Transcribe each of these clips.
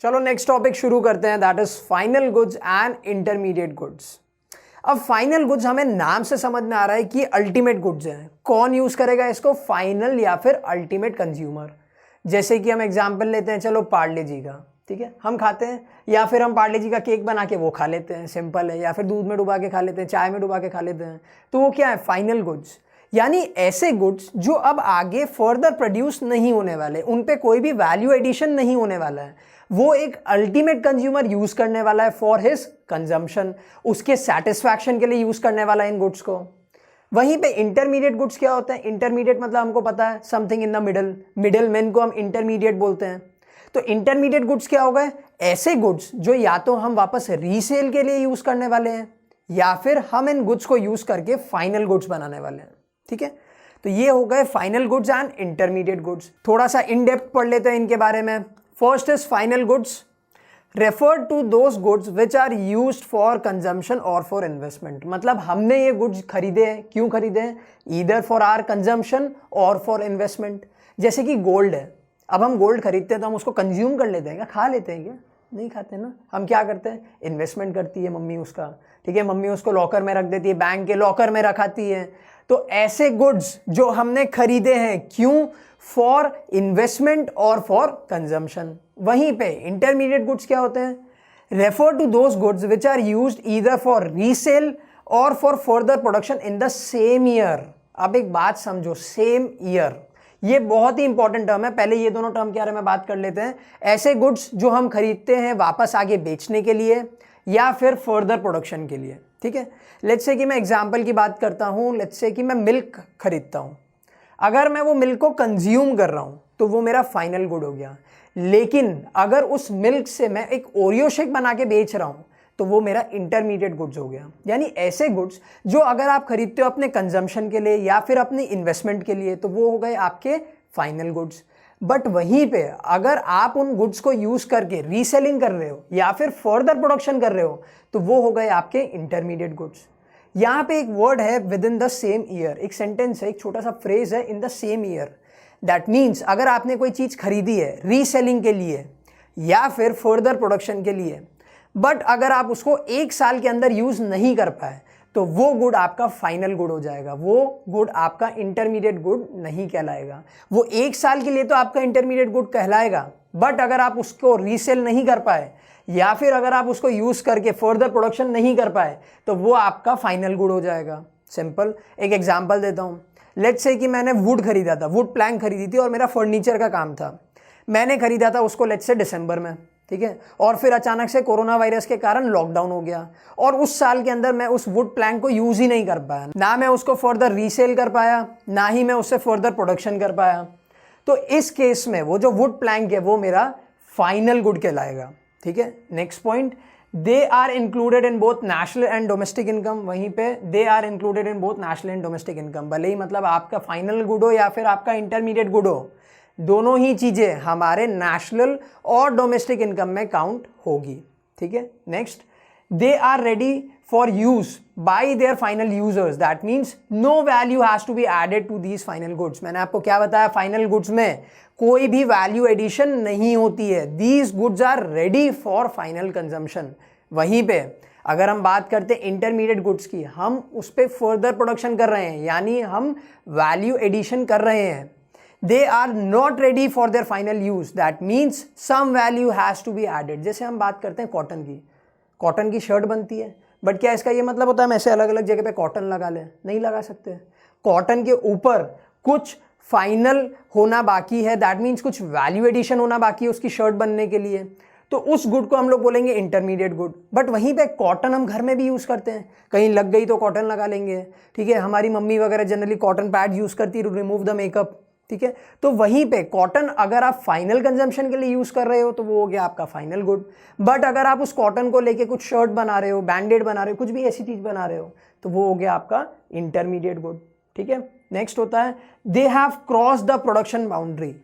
चलो next topic शुरू करते हैं, that is final goods and intermediate goods. अब फाइनल गुड्स हमें नाम से समझ में आ रहा है कि अल्टीमेट गुड्स हैं। कौन यूज करेगा इसको? फाइनल या फिर अल्टीमेट कंज्यूमर। जैसे कि हम एग्जांपल लेते हैं, चलो पार्ले जी का, ठीक है, हम खाते हैं, या फिर हम पार्ले जी का केक बना के वो खा लेते हैं, सिंपल है, या फिर दूध में डुबा के खा लेते हैं, चाय में डुबा के खा लेते हैं। तो वो क्या है? फाइनल गुड्स, यानी ऐसे गुड्स जो अब आगे फर्दर प्रोड्यूस नहीं होने वाले, उन पे कोई भी वैल्यू एडिशन नहीं होने वाला है, वो एक अल्टीमेट कंज्यूमर यूज करने वाला है फॉर हिज कंजम्पशन, उसके सेटिस्फैक्शन के लिए यूज करने वाला है इन गुड्स को। वहीं पे इंटरमीडिएट गुड्स क्या होते हैं? इंटरमीडिएट मतलब हमको पता है something in the middle man को हम इंटरमीडिएट बोलते हैं। तो इंटरमीडिएट गुड्स क्या हो गए? ऐसे गुड्स जो या तो हम वापस रीसेल के लिए यूज करने वाले हैं या फिर हम इन गुड्स को यूज करके फाइनल गुड्स बनाने वाले हैं, ठीक है। तो ये हो गए final goods and intermediate goods. थोड़ा सा इन डेप्थ पढ़ लेते हैं इनके बारे में। First is final goods refer to those goods which are used for consumption और फॉर इन्वेस्टमेंट। मतलब हमने ये गुड्स खरीदे हैं, क्यों खरीदे हैं? ईदर फॉर आर कंजम्पशन और फॉर इन्वेस्टमेंट। जैसे कि गोल्ड है, अब हम गोल्ड खरीदते हैं तो हम उसको कंज्यूम कर लेते हैं क्या? खा लेते हैं क्या? नहीं खाते ना। हम क्या करते हैं? इन्वेस्टमेंट करती है मम्मी उसका, ठीक है, मम्मी उसको लॉकर में रख देती है, बैंक के लॉकर में रखाती है। तो ऐसे गुड्स जो हमने खरीदे हैं, क्यों? फॉर इन्वेस्टमेंट और फॉर कंजम्पशन। वहीं पे इंटरमीडिएट गुड्स क्या होते हैं? Refer to those goods which are used either for resale और for further production in the same year. अब एक बात समझो, सेम ईयर, ये बहुत ही इंपॉर्टेंट टर्म है। पहले ये दोनों टर्म के बारे में बात कर लेते हैं। ऐसे गुड्स जो हम खरीदते हैं वापस आगे बेचने के लिए या फिर फर्दर प्रोडक्शन के लिए, ठीक है। लेट्स से कि मैं एग्जांपल की बात करता हूं, लेट्स से कि मैं मिल्क खरीदता हूं। अगर मैं वो मिल्क को कंज्यूम कर रहा हूं तो वो मेरा फाइनल गुड हो गया। लेकिन अगर उस मिल्क से मैं एक ओरियो शेक बना के बेच रहा हूं तो वो मेरा इंटरमीडिएट गुड्स हो गया। यानी ऐसे गुड्स जो अगर आप खरीदते हो अपने कंजम्पशन के लिए या फिर अपनी इन्वेस्टमेंट के लिए तो वो हो गए आपके फाइनल गुड्स। बट वहीं पे अगर आप उन गुड्स को यूज करके रीसेलिंग कर रहे हो या फिर फर्दर प्रोडक्शन कर रहे हो तो वो हो गए आपके इंटरमीडिएट गुड्स। यहां पे एक वर्ड है with in the same year, एक सेंटेंस है, एक छोटा सा फ्रेज है, इन the same year. That means अगर आपने कोई चीज खरीदी है रीसेलिंग के लिए या फिर फर्दर प्रोडक्शन के लिए, बट अगर आप उसको एक साल के अंदर यूज नहीं कर पाए तो वो गुड आपका फाइनल गुड हो जाएगा, वो गुड आपका इंटरमीडिएट गुड नहीं कहलाएगा। वो एक साल के लिए तो आपका इंटरमीडिएट गुड कहलाएगा, बट अगर आप उसको रीसेल नहीं कर पाए या फिर अगर आप उसको यूज करके फर्दर प्रोडक्शन नहीं कर पाए तो वो आपका फाइनल गुड हो जाएगा। सिंपल एक एग्जांपल देता हूं। लेट्स से कि मैंने वुड खरीदा था, वुड प्लैंक खरीदी थी और मेरा फर्नीचर का काम था। मैंने खरीदा था उसको लेट्स से दिसंबर में, ठीक है, और फिर अचानक से कोरोना वायरस के कारण लॉकडाउन हो गया और उस साल के अंदर मैं उस वुड प्लैंक को यूज ही नहीं कर पाया, ना मैं उसको फर्दर रीसेल कर पाया, ना ही मैं उससे फर्दर प्रोडक्शन कर पाया। तो इस केस में वो जो वुड प्लैंक है वो मेरा फाइनल गुड कहलाएगा, ठीक है। Next point, they are included in both national and domestic income. वहीं पे they are included in both national and domestic income, भले ही मतलब आपका फाइनल गुड हो या फिर आपका इंटरमीडिएट गुड हो, दोनों ही चीजें हमारे नेशनल और डोमेस्टिक इनकम में काउंट होगी, ठीक है। Next, they are ready for use by their final users. That means no value has to be added to these final goods. मैंने आपको क्या बताया? फाइनल गुड्स में कोई भी वैल्यू एडिशन नहीं होती है। These goods are ready for final consumption. वहीं पे अगर हम बात करते हैं इंटरमीडिएट गुड्स की, हम उस पर फर्दर प्रोडक्शन कर रहे हैं, यानी हम वैल्यू एडिशन कर रहे हैं। They are not ready for their final use. That means some value has to be added. जैसे हम बात करते हैं कॉटन की शर्ट बनती है, बट क्या इसका ये मतलब होता है हम ऐसे अलग अलग जगह पे कॉटन लगा लें? नहीं लगा सकते। कॉटन के ऊपर कुछ फाइनल होना बाकी है, दैट मीन्स कुछ वैल्यू एडिशन होना बाकी है उसकी शर्ट बनने के लिए, तो उस गुड को हम लोग बोलेंगे इंटरमीडिएट गुड। बट वहीं पे कॉटन हम घर में भी यूज़ करते हैं, कहीं लग गई तो कॉटन लगा लेंगे, ठीक है। हमारी मम्मी वगैरह जनरली कॉटन पैड यूज़ करती है टू रिमूव द मेकअप, ठीक है। तो वहीं पे कॉटन अगर आप फाइनल कंजम्पशन के लिए यूज कर रहे हो तो वो हो गया आपका फाइनल गुड। बट अगर आप उस कॉटन को लेके कुछ शर्ट बना रहे हो, बैंडेड बना रहे हो, कुछ भी ऐसी चीज बना रहे हो तो वो हो गया आपका इंटरमीडिएट गुड, ठीक है। नेक्स्ट होता है they have cross the production boundary.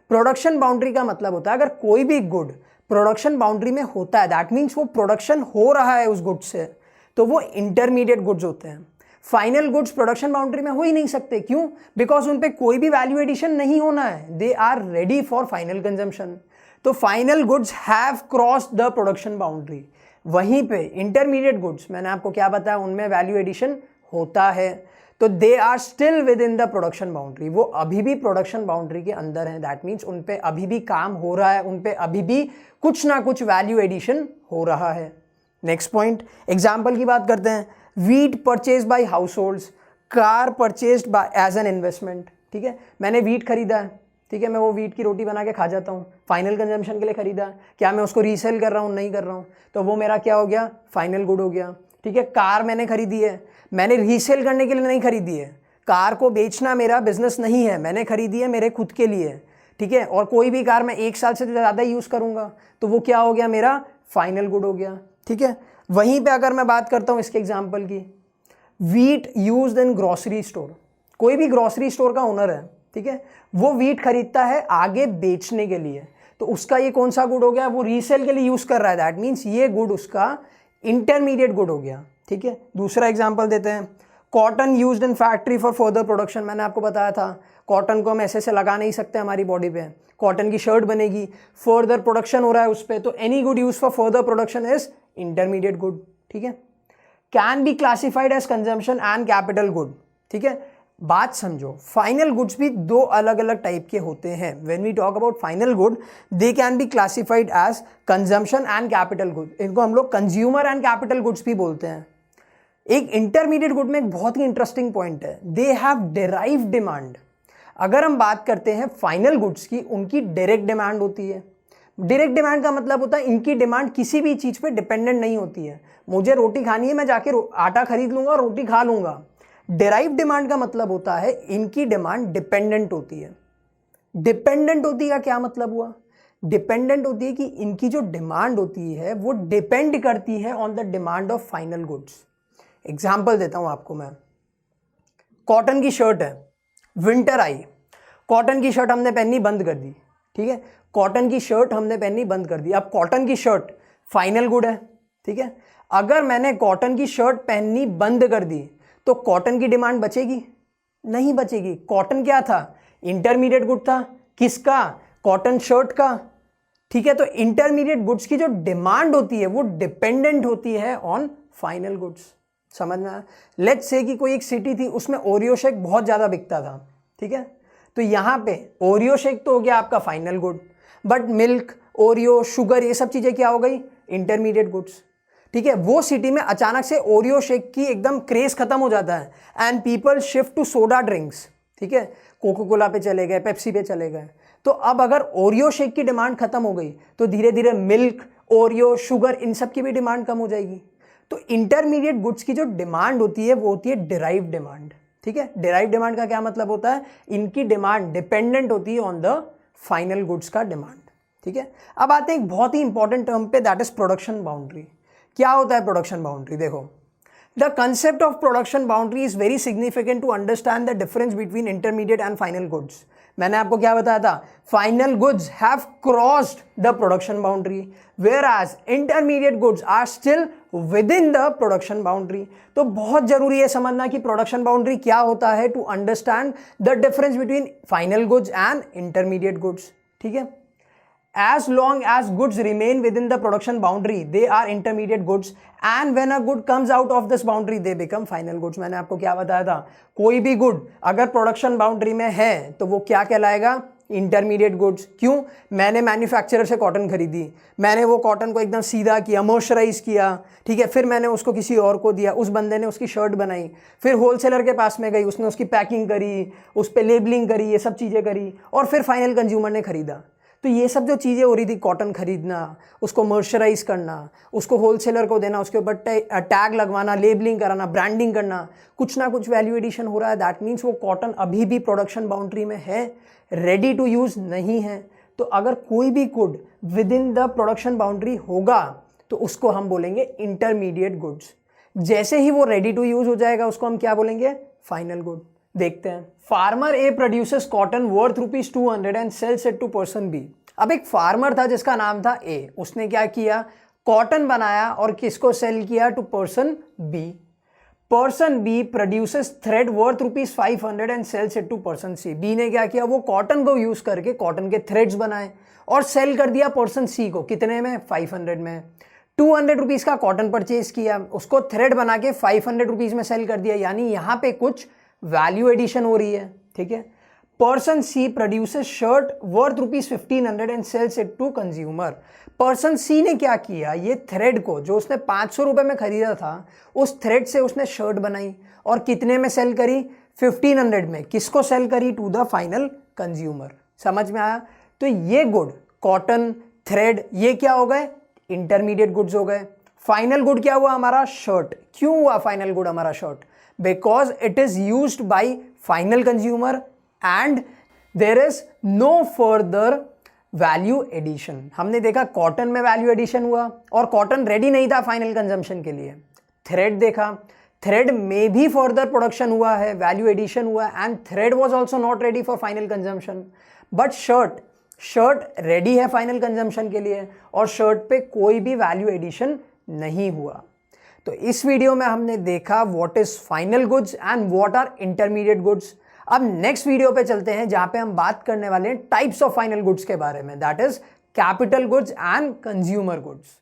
Production boundary का मतलब होता है अगर कोई भी गुड प्रोडक्शन बाउंड्री में होता है, दैट मीन्स वो प्रोडक्शन हो रहा है उस गुड से, तो वो इंटरमीडिएट गुड्स होते हैं। फाइनल गुड्स प्रोडक्शन बाउंड्री में हो ही नहीं सकते, क्यों? बिकॉज उन पे कोई भी वैल्यू एडिशन नहीं होना है, they are ready for final consumption. तो final goods have crossed the production boundary. वहीं पे इंटरमीडिएट गुड्स मैंने आपको क्या बताया, उनमें वैल्यू एडिशन होता है, तो they are still within the production boundary, वो अभी भी प्रोडक्शन बाउंड्री के अंदर है। दैट मीन्स उन पे अभी भी काम हो रहा है, उन पे अभी भी कुछ ना कुछ वैल्यू एडिशन हो रहा है। नेक्स्ट पॉइंट, एग्जाम्पल की बात करते हैं। Wheat purchase by households, car purchased by as an investment. ठीक है, मैंने वीट खरीदा है, ठीक है, मैं वो वीट की रोटी बना के खा जाता हूँ, फाइनल कंजम्पशन के लिए खरीदा, क्या मैं उसको रीसेल कर रहा हूँ, नहीं कर रहा हूँ, तो वो मेरा क्या हो गया, फाइनल गुड हो गया। ठीक है, कार मैंने खरीदी है, मैंने रीसेल करने के लिए नहीं खरीदी है, कार को बेचना मेरा बिजनेस नहीं है, मैंने खरीदी है मेरे खुद के लिए। ठीक है, और कोई भी कार मैं 1 साल से ज़्यादा यूज़ करूँगा तो वो क्या हो गया, मेरा फाइनल गुड हो गया। ठीक है, वहीं पे अगर मैं बात करता हूँ इसके एग्जाम्पल की, wheat used in grocery store, कोई भी ग्रॉसरी स्टोर का ओनर है, ठीक है, वो वीट खरीदता है आगे बेचने के लिए, तो उसका ये कौन सा गुड हो गया, वो रीसेल के लिए यूज कर रहा है, दैट मीन्स ये गुड उसका इंटरमीडिएट गुड हो गया। ठीक है, दूसरा एग्जांपल देते हैं, cotton used in factory for further production. मैंने आपको बताया था कॉटन को हम ऐसे से लगा नहीं सकते हमारी बॉडी पे, कॉटन की शर्ट बनेगी, फर्दर प्रोडक्शन हो रहा है उस पर, तो any good use for further production is intermediate good. ठीक है, can be classified as consumption and capital good. ठीक है, बात समझो, फाइनल गुड्स भी 2 अलग अलग टाइप के होते हैं। When we talk about final good, they can be classified as consumption and capital good, इनको हम लोग कंज्यूमर एंड कैपिटल गुड्स भी बोलते हैं। एक इंटरमीडिएट गुड में एक बहुत ही इंटरेस्टिंग पॉइंट है, दे हैव डिराइव्ड डिमांड। अगर हम बात करते हैं फाइनल गुड्स की, उनकी डायरेक्ट डिमांड होती है। डायरेक्ट डिमांड का मतलब होता है इनकी डिमांड किसी भी चीज़ पे डिपेंडेंट नहीं होती है, मुझे रोटी खानी है, मैं जाके आटा खरीद लूंगा, रोटी खा लूंगा। डिराइव डिमांड का मतलब होता है इनकी डिमांड डिपेंडेंट होती है। डिपेंडेंट होती है क्या मतलब हुआ, डिपेंडेंट होती है कि इनकी जो डिमांड होती है वो डिपेंड करती है on the demand of final goods. Example देता हूं आपको मैं, कॉटन की शर्ट है, विंटर आई, कॉटन की शर्ट हमने पहननी बंद कर दी। ठीक है, कॉटन की शर्ट हमने पहननी बंद कर दी, अब कॉटन की शर्ट फाइनल गुड है। ठीक है, अगर मैंने कॉटन की शर्ट पहननी बंद कर दी तो कॉटन की डिमांड बचेगी, नहीं बचेगी। कॉटन क्या था, इंटरमीडिएट गुड था, किसका, कॉटन शर्ट का। ठीक है, तो इंटरमीडिएट गुड्स की जो डिमांड होती है वो डिपेंडेंट होती है ऑन फाइनल गुड्स। समझ में आया? लेट्स से कि कोई एक सिटी थी, उसमें ओरियो शेक बहुत ज़्यादा बिकता था। ठीक है, तो यहाँ पे ओरियो शेक तो हो गया आपका final good, but milk, Oreo, sugar, ये सब चीज़ें क्या हो गई, इंटरमीडिएट गुड्स। ठीक है, वो सिटी में अचानक से ओरियो शेक की एकदम क्रेज खत्म हो जाता है and people shift to soda drinks. ठीक है, कोको कोला पे चले गए, पेप्सी पे चले गए, तो अब अगर ओरियो शेक की डिमांड खत्म हो गई तो धीरे धीरे मिल्क, ओरियो, शुगर, इन सब की भी डिमांड कम हो जाएगी। तो इंटरमीडिएट गुड्स की जो डिमांड होती है वो होती है डिराइव डिमांड। ठीक है, डिराइव डिमांड का क्या मतलब होता है, इनकी डिमांड डिपेंडेंट होती है ऑन द फाइनल गुड्स का डिमांड। ठीक है, अब आते हैं एक बहुत ही इंपॉर्टेंट टर्म पे, दैट इज प्रोडक्शन बाउंड्री। क्या होता है प्रोडक्शन बाउंड्री, देखो, the concept of production boundary is very significant to understand the difference between intermediate and final goods. मैंने आपको क्या बताया था, final goods have crossed the production boundary whereas intermediate goods are still within the production boundary. तो बहुत जरूरी है समझना कि प्रोडक्शन बाउंड्री क्या होता है to understand the difference between final goods and intermediate goods. ठीक है, as long as goods remain within the production boundary, they are intermediate goods, and when a good comes out of this boundary, they become final goods। मैंने आपको क्या बताया था, कोई भी good अगर प्रोडक्शन बाउंड्री में है तो वो क्या कहलाएगा, इंटरमीडिएट गुड्स। क्यों, मैंने मैन्युफैक्चरर से कॉटन खरीदी, मैंने वो कॉटन को एकदम सीधा किया, मॉइस्चराइज किया, ठीक है, फिर मैंने उसको किसी और को दिया, उस बंदे ने उसकी शर्ट बनाई, फिर होलसेलर के पास में गई, उसने उसकी पैकिंग करी, उस पर लेबलिंग करी, ये सब चीज़ें करी, और फिर फाइनल कंज्यूमर ने खरीदा। तो ये सब जो चीज़ें हो रही थी, कॉटन खरीदना, उसको मॉइस्चराइज करना, उसको होलसेलर को देना, उसके ऊपर टैग लगवाना, लेबलिंग कराना, ब्रांडिंग करना, कुछ ना कुछ वैल्यू एडिशन हो रहा है। दैट मीन्स वो कॉटन अभी भी प्रोडक्शन बाउंड्री में है, रेडी टू यूज़ नहीं है। तो अगर कोई भी good with in the production boundary होगा तो उसको हम बोलेंगे इंटरमीडिएट गुड्स। जैसे ही वो रेडी टू यूज़ हो जाएगा उसको हम क्या बोलेंगे, फाइनल गुड। देखते हैं, farmer A produces cotton worth ₹200 and sells it to person B. अब एक फार्मर था जिसका नाम था ए, उसने क्या किया, कॉटन बनाया और किसको सेल किया, to person B. Person B produces thread worth ₹500 and sells it to person C. B ने क्या किया, वो कॉटन को यूज करके कॉटन के थ्रेड्स बनाए और सेल कर दिया पर्सन सी को। कितने में? 500 में। 200 रुपीज का कॉटन परचेज किया, उसको थ्रेड बना के 500 रुपीज में सेल कर दिया, यानी यहां पे कुछ वैल्यू एडिशन हो रही है। ठीक है। Person C produces shirt worth ₹1500 and sells it to consumer. Person C ने क्या किया, ये थ्रेड को जो उसने 500 रुपए में खरीदा था, उस थ्रेड से उसने शर्ट बनाई और कितने में सेल करी? 1500 में। किसको सेल करी? To the final consumer. समझ में आया? तो ये गुड, कॉटन, थ्रेड, ये क्या हो गए? इंटरमीडिएट गुड्स हो गए। फाइनल गुड क्या हुआ हमारा? शर्ट। क्यों हुआ फाइनल गुड हमारा shirt? Because it is used by final consumer and there is no further value addition. हमने देखा कॉटन में वैल्यू एडिशन हुआ और कॉटन रेडी नहीं था फाइनल कंजम्पशन के लिए। थ्रेड देखा, थ्रेड में भी फर्दर प्रोडक्शन हुआ है, वैल्यू एडिशन हुआ and thread was also not ready for final consumption. But shirt ready है फाइनल कंजम्पशन के लिए और शर्ट पे कोई भी वैल्यू एडिशन नहीं हुआ। तो इस वीडियो में हमने देखा what is final goods and what are intermediate goods. अब नेक्स्ट वीडियो पे चलते हैं जहां पे हम बात करने वाले हैं टाइप्स ऑफ फाइनल गुड्स के बारे में, that is capital goods and consumer goods.